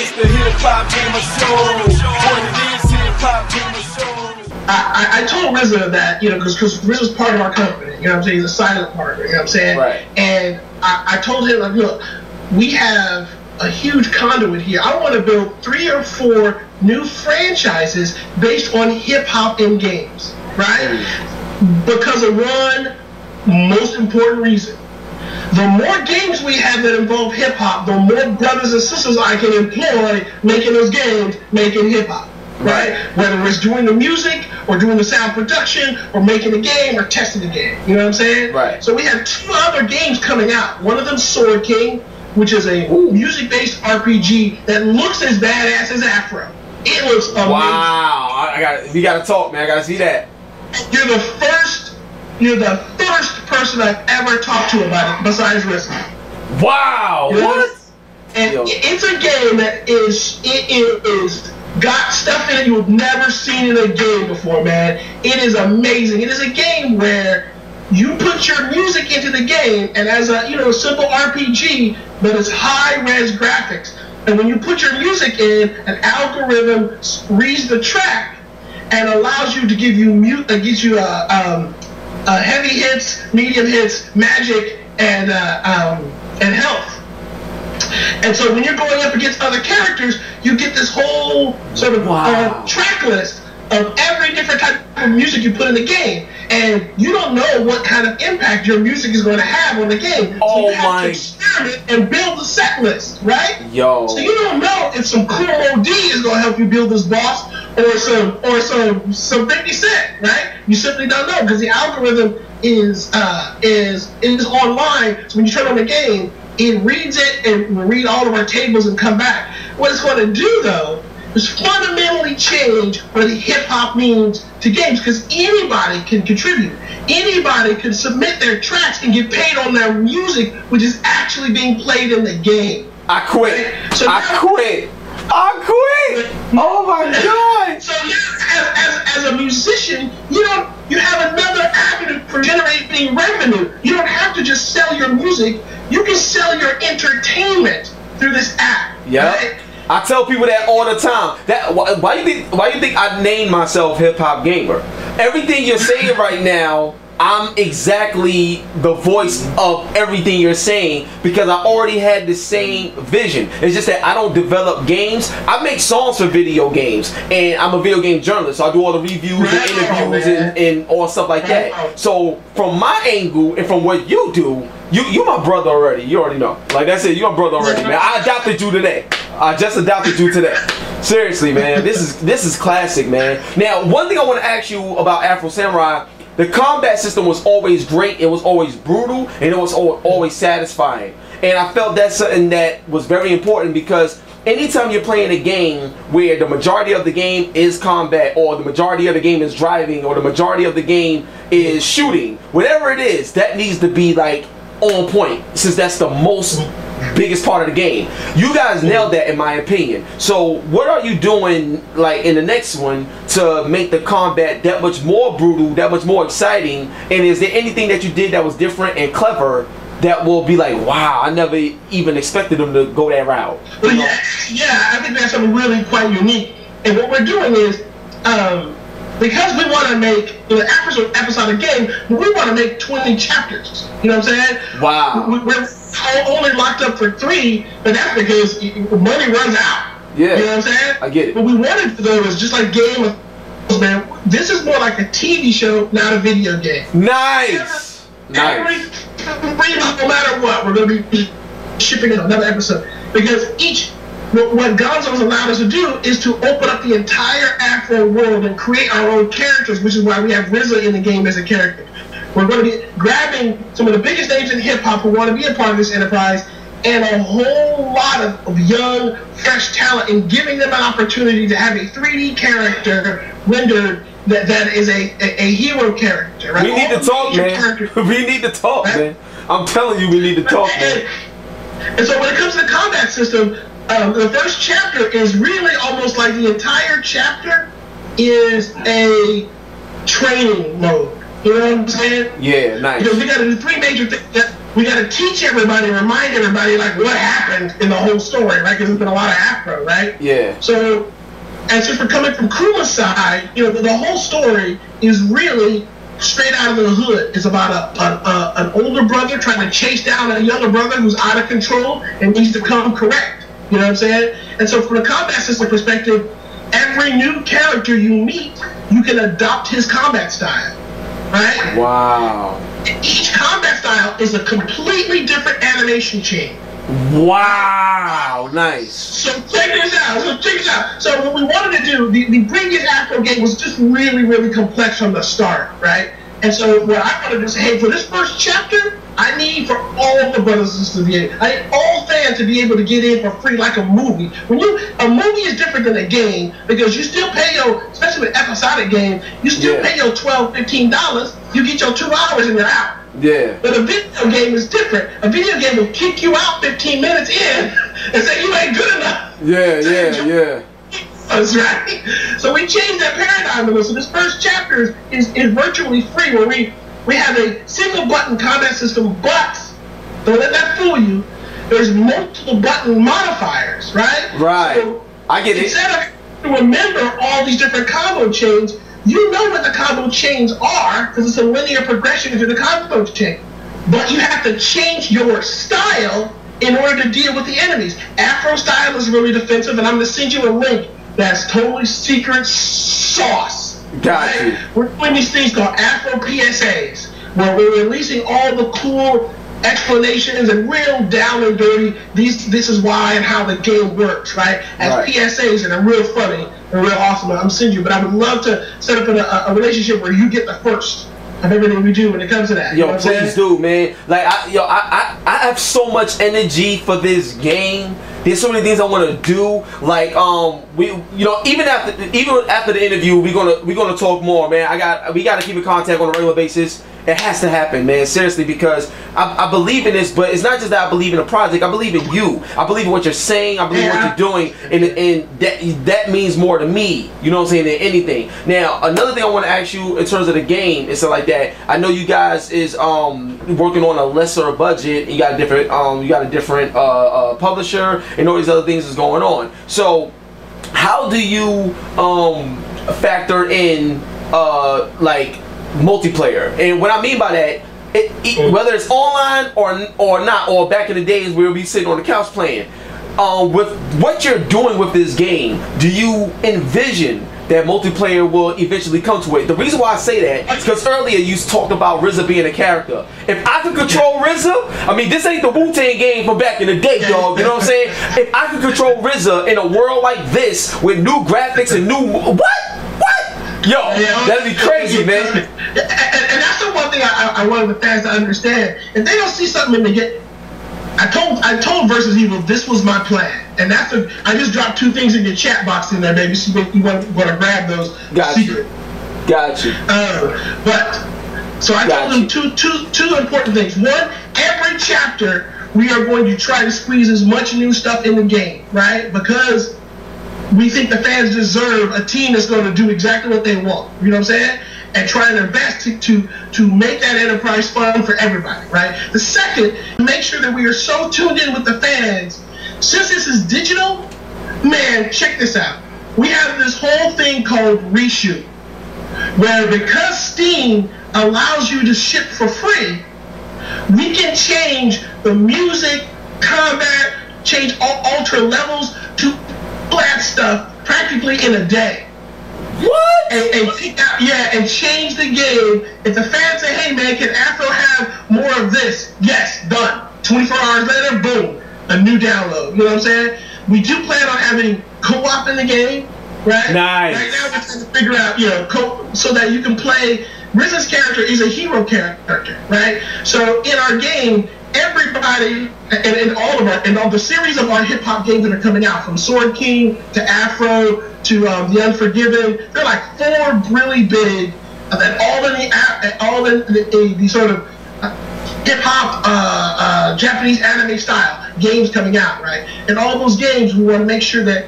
It's the HipHopGamer Show. What it is, HipHopGamer Show. I told RZA that, you know, because RZA's part of our company, you know what I'm saying? He's a silent partner, you know what I'm saying? Right. And I told him, like, look, we have a huge conduit here. I want to build 3 or 4 new franchises based on hip-hop in games, right? Because of one most important reason. The more games we have that involve hip-hop, the more brothers and sisters I can employ making those games, making hip-hop, right? Whether it's doing the music, or doing the sound production, or making a game, or testing the game. You know what I'm saying? Right. So we have 2 other games coming out. One of them, Sword King, which is a music-based RPG that looks as badass as Afro. It looks amazing. Wow, we gotta talk, man. I gotta see that. You're the first person I've ever talked to about it, besides RZA. Wow, You know? what? And it's a game that is got stuff in it you've never seen in a game before, man. It is amazing. It is a game where you put your music into the game, and as a simple RPG, but it's high-res graphics. And when you put your music in, an algorithm reads the track and allows you to give you heavy hits, medium hits, magic, and health. And so when you're going up against other characters, you get this whole sort of track list of every different type of music you put in the game. And you don't know what kind of impact your music is going to have on the game. So you have to experiment and build the set list, right? Yo. So you don't know if some cool OD is going to help you build this boss or some 50 Cent, right? You simply don't know because the algorithm is online. So when you turn on the game, it reads it and will read all of our tables and come back. What it's going to do, though, is fundamentally change what hip-hop means to games, because anybody can contribute. Anybody can submit their tracks and get paid on their music, which is actually being played in the game. I quit. Right? So I quit. Oh my God. So as a musician, you have another avenue for generating revenue. You don't have to just sell your music. You can sell your entertainment through this app. Yeah. Right? I tell people that all the time. Why you think I named myself HipHopGamer? Everything you're saying right now, I'm exactly the voice of everything you're saying because I already had the same vision. It's just that I don't develop games. I make songs for video games, and I'm a video game journalist, so I do all the reviews and interviews and all stuff like that. So from my angle and from what you do, you my brother already. You already know. Like that's it. You're my brother already, man. I adopted you today. I just adopted you today. Seriously, man. This is classic, man. Now, one thing I want to ask you about Afro Samurai. The combat system was always great, it was always brutal, and it was always satisfying. And I felt that's something that was very important because anytime you're playing a game where the majority of the game is combat, or the majority of the game is driving, or the majority of the game is shooting, whatever it is, that needs to be like on point, since that's the biggest part of the game. You guys nailed that in my opinion. So what are you doing like in the next one to make the combat that much more brutal, that much more exciting? And is there anything that you did that was different and clever that will be like, wow, I never even expected them to go that route? Well, yeah, I think that's something really quite unique. And what we're doing is because we want to make episodic game, we want to make 20 chapters. You know what I'm saying? Wow. We're only locked up for 3, but that's because money runs out. Yeah. You know what I'm saying? I get it. What we wanted to do is just like Game of Thrones, man. This is more like a TV show, not a video game. Nice. Every no matter what, we're going to be shipping in another episode because what Gonzo's allowed us to do is to open up the entire Afro world and create our own characters, which is why we have RZA in the game as a character. We're going to be grabbing some of the biggest names in hip-hop who want to be a part of this enterprise and a whole lot of young, fresh talent and giving them an opportunity to have a 3D character rendered that is a hero character. Right? We need to talk, man. We need to talk, man. I'm telling you, we need to talk, man. And so when it comes to the combat system, the first chapter is really almost like the entire chapter is a training mode. You know what I'm saying? Yeah, nice. Because we got to do 3 major things. we got to teach everybody, remind everybody, like, what happened in the whole story, right? Because there's been a lot of Afro, right? Yeah. So, and since we're coming from Kuma's side, you know, the whole story is really straight out of the hood. It's about an older brother trying to chase down a younger brother who's out of control and needs to come correct. You know what I'm saying? And so from the combat system perspective, every new character you meet, you can adopt his combat style, right? Wow. Each combat style is a completely different animation chain. Wow, nice. So check this out. So what we wanted to do, the previous Afro game was just really, really complex from the start, right? And so what I wanted to say, hey, for this first chapter, I need for all the brothers and sisters to be in. I need all fans to be able to get in for free like a movie. A movie is different than a game because you still pay your, especially with episodic game, you still pay your $12, $15. You get your 2 hours and you're out. Yeah. But a video game is different. A video game will kick you out 15 minutes in and say you ain't good enough. Yeah. That's right. So we changed that paradigm a little. So this first chapter is virtually free, where we have a single button combat system, but don't let that fool you. There's multiple button modifiers, right? Right. So I get it. Instead of to remember all these different combo chains, you know what the combo chains are because it's a linear progression through the combo chain. But you have to change your style in order to deal with the enemies. Afro style is really defensive, and I'm going to send you a link that's totally secret sauce. Got you. We're doing these things called Afro PSAs, where we're releasing all the cool explanations and real down and dirty, this is why and how the game works, right? As PSAs, and they're real funny and real awesome. I'm sending you, but I would love to set up a relationship where you get the first of everything we do when it comes to that. Yo, please do, man. Like, I have so much energy for this game. There's so many things I want to do. Like, even after the interview, we're gonna talk more, man. We gotta keep in contact on a regular basis. It has to happen, man. Seriously, because I believe in this, but it's not just that I believe in the project. I believe in you. I believe in what you're saying. I believe in what you're doing, and that means more to me. You know what I'm saying? Than anything. Now, another thing I want to ask you in terms of the game and stuff like that. I know you guys is working on a lesser budget. You got a different publisher, and all these other things is going on. So, how do you factor in like multiplayer? And what I mean by that, whether it's online or not, or back in the days where we sitting on the couch playing, with what you're doing with this game, do you envision that multiplayer will eventually come to it? The reason why I say that is because earlier you talked about RZA being a character. If I could control RZA, I mean, this ain't the Wu-Tang game from back in the day, dog. You know what I'm saying? If I could control RZA in a world like this with new graphics and new Yo, that'd be crazy, man. And that's the one thing I wanted the fans to understand. If they don't see something in the game, I told Versus Evil this was my plan, and I just dropped 2 things in your chat box in there, baby. So you want to grab those. Secret. Got you. So I told them two important things. One, every chapter we are going to try to squeeze as much new stuff in the game, right? Because we think the fans deserve a team that's going to do exactly what they want. You know what I'm saying? And try to invest to make that enterprise fun for everybody, right? The second, make sure that we are so tuned in with the fans. Since this is digital, man, check this out. We have this whole thing called reshoot, where because Steam allows you to ship for free, we can change the music, combat, change alter levels to flat stuff practically in a day. What? And change the game. If the fans say, hey man, can Afro have more of this? Yes, done. 24 hours later, boom, a new download. You know what I'm saying? We do plan on having co-op in the game, right? Nice. Right now we're trying to figure out, so that you can play. RZA's character is a hero character, right? So in our game, everybody, and all the series of our hip hop games that are coming out, from Sword King to Afro to The Unforgiven, they're like 4 really big, and all in the sort of hip hop Japanese anime style games coming out, right? And all those games, we want to make sure that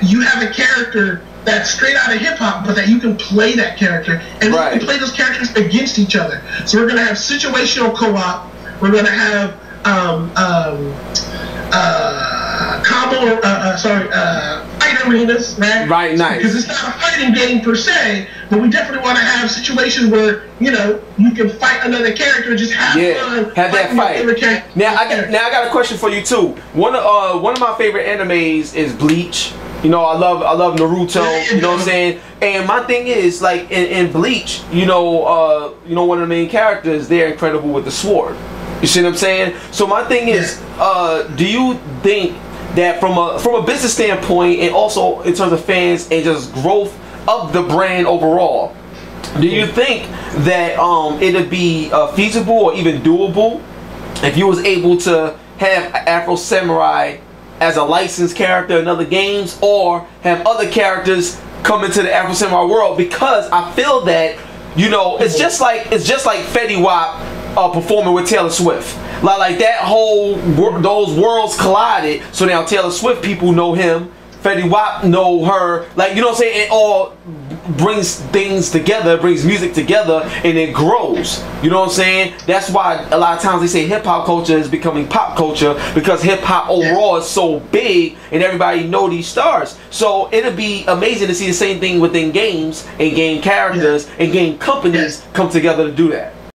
you have a character that's straight out of hip hop, but that you can play that character, and you can play those characters against each other. So we're gonna have situational co-op. we're going to have fight arenas, right? Right, nice. Because it's not a fighting game per se, but we definitely want to have situations where, you know, you can fight another character and just have fun. Have that fight. Now I got a question for you too. One of my favorite animes is Bleach. You know, I love Naruto. You know what I'm saying? And my thing is, like in Bleach, you know, one of the main characters, they're incredible with the sword. You see what I'm saying? So my thing is, do you think that from a business standpoint, and also in terms of fans and just growth of the brand overall, do you think that it'd be feasible or even doable if you was able to have Afro Samurai as a licensed character in other games, or have other characters come into the Afro Samurai world? Because I feel that, you know, it's just like Fetty Wap performing with Taylor Swift. Like that whole those worlds collided. So now Taylor Swift people know him, Fetty Wap know her. Like, you know what I'm saying? It all brings things together, brings music together, and it grows. You know what I'm saying? That's why a lot of times they say hip hop culture is becoming pop culture, because hip hop overall is so big and everybody know these stars. So it'll be amazing to see the same thing within games and game characters and game companies come together to do that.